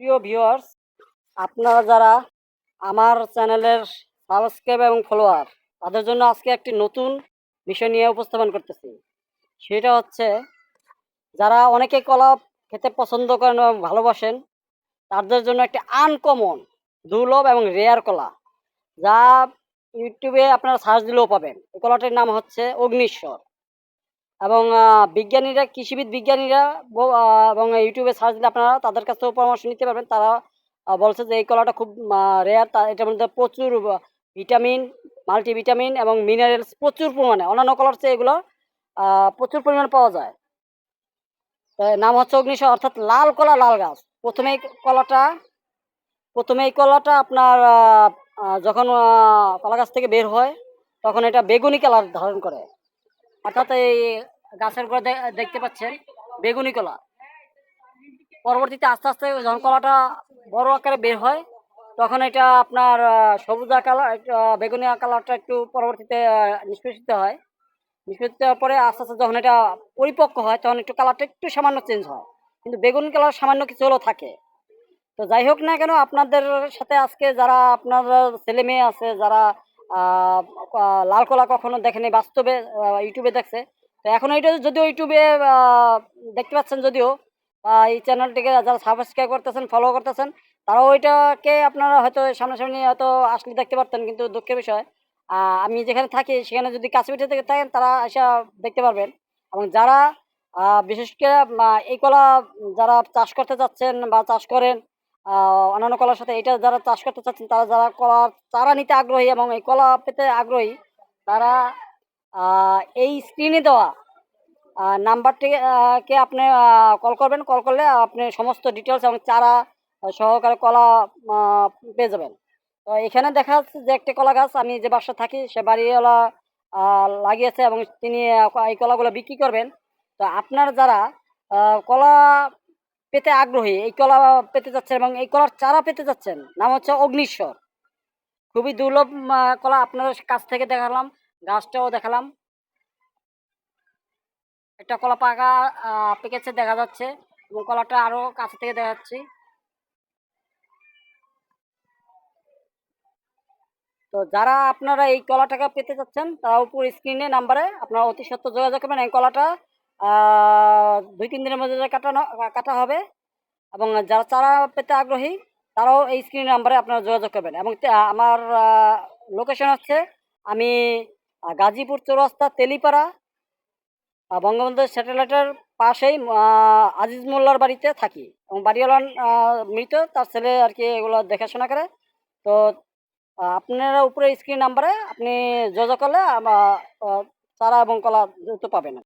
প্রিয় ভিউয়ার্স, আপনারা যারা আমার চ্যানেলের সাবস্ক্রাইব এবং ফলোয়ার, তাদের জন্য আজকে একটি নতুন বিষয় নিয়ে উপস্থাপন করতেছি। সেটা হচ্ছে, যারা অনেকে কলা খেতে পছন্দ করেন এবং ভালোবাসেন, তাদের জন্য একটি আনকমন, দুর্লভ এবং রেয়ার কলা, যা ইউটিউবে আপনারা সার্চ দিলেও পাবেন। এই কলাটির নাম হচ্ছে অগ্নিশ্বর। এবং বিজ্ঞানীরা, কৃষিবিদ বিজ্ঞানীরা এবং ইউটিউবে সার্চ দিলে আপনারা তাদের কাছ থেকেও পরামর্শ নিতে পারবেন। তারা বলছে যে এই কলাটা খুব রেয়ার, এটার মধ্যে প্রচুর ভিটামিন, মাল্টিভিটামিন এবং মিনারেলস প্রচুর পরিমাণে, অন্যান্য কলার চেয়ে এগুলো প্রচুর পরিমাণে পাওয়া যায়। তো নাম হচ্ছে অগ্নিশ্বর, অর্থাৎ লাল কলা, লাল গাছ। প্রথমে এই কলাটা আপনার যখন কলা গাছ থেকে বের হয়, তখন এটা বেগুনি কালার ধারণ করে। অর্থাৎ এই গাছের গোড়া দেখতে পাচ্ছেন বেগুনি কলা। পরবর্তীতে আস্তে আস্তে যখন কলাটা বড় আকারে বের হয়, তখন এটা আপনার সবুজা কালার, বেগুনিয়া কালারটা একটু পরবর্তীতে নিষ্কাশিত হয়। নিষ্কাশিত হওয়ার পরে আস্তে আস্তে যখন এটা পরিপক্ক হয়, তখন একটু কালারটা একটু সামান্য চেঞ্জ হয়, কিন্তু বেগুন কালার সামান্য কিছু হলেও থাকে। তো যাই হোক না কেন, আপনাদের সাথে আজকে যারা আপনার ছেলে মেয়ে আছে, যারা আহ, লাল কলা কখনো দেখেনি বাস্তবে, ইউটিউবে দেখছে, তো এখন এটা যদিও ইউটিউবে দেখতে পাচ্ছেন, যদিও এই চ্যানেলটিকে যারা সাবস্ক্রাইব করতেছেন, ফলো করতেছেন, তারাও ওইটাকে আপনারা হয়তো সামনাসামনি হয়তো আসলে দেখতে পারতেন, কিন্তু দুঃখের বিষয় আমি যেখানে থাকি সেখানে যদি কাছে পিঠে থেকে থাকেন, তারা এসে দেখতে পারবেন। এবং যারা বিশেষ করে এই কলা যারা চাষ করতে চাচ্ছেন বা চাষ করেন, অন্যান্য কলার সাথে এটা যারা চাষ করতে চাচ্ছেন, তারা যারা কলার চারা নিতে আগ্রহী এবং এই কলা পেতে আগ্রহী, তারা এই স্ক্রিনে দেওয়া নাম্বারটি কে আপনি কল করবেন। কল করলে আপনি সমস্ত ডিটেলস এবং চারা সহকারে কলা আহ, পেয়ে যাবেন। তো এখানে দেখা যাচ্ছে যে একটি কলা গাছ, আমি যে বাসা থাকি সে বাড়িওয়ালা লাগিয়েছে এবং তিনি এই কলাগুলো বিক্রি করবেন। তো আপনার যারা কলা পেতে আগ্রহী, এই কলা পেতে যাচ্ছেন এবং এই কলার চারা পেতে যাচ্ছেন, নাম হচ্ছে অগ্নিশ্বর। খুবই দুর্লভ কলা। আপনার কাছ থেকে দেখালাম, গাছটাও দেখালাম, একটা কলা পাকা পেকেছে দেখা যাচ্ছে, এবং কলাটা আরো কাছে থেকে দেখা যাচ্ছে। তো যারা আপনারা এই কলাটাকে পেতে চাচ্ছেন, তারা উপর স্ক্রিনে নাম্বারে আপনারা অতি সত্ত্বর যোগাযোগ করবেন। এই কলাটা 2-3 দিনের মধ্যে কাটা হবে। এবং যারা চারা পেতে আগ্রহী, তারাও এই স্ক্রিন নাম্বারে আপনারা যোগাযোগ করবেন। এবং আমার লোকেশন হচ্ছে, আমি গাজীপুর চৌরাস্তা, তেলিপাড়া, বঙ্গবন্ধু স্যাটেলাইটের পাশেই আজিজ মোল্লার বাড়িতে থাকি। এবং বাড়িওয়ালা মৃত, তার ছেলে আর কি এগুলো দেখাশোনা করে। তো আপনারা উপরে স্ক্রিন নাম্বারে আপনি যোগাযোগ করলে চারা এবং কলা দ্রুত পাবেন।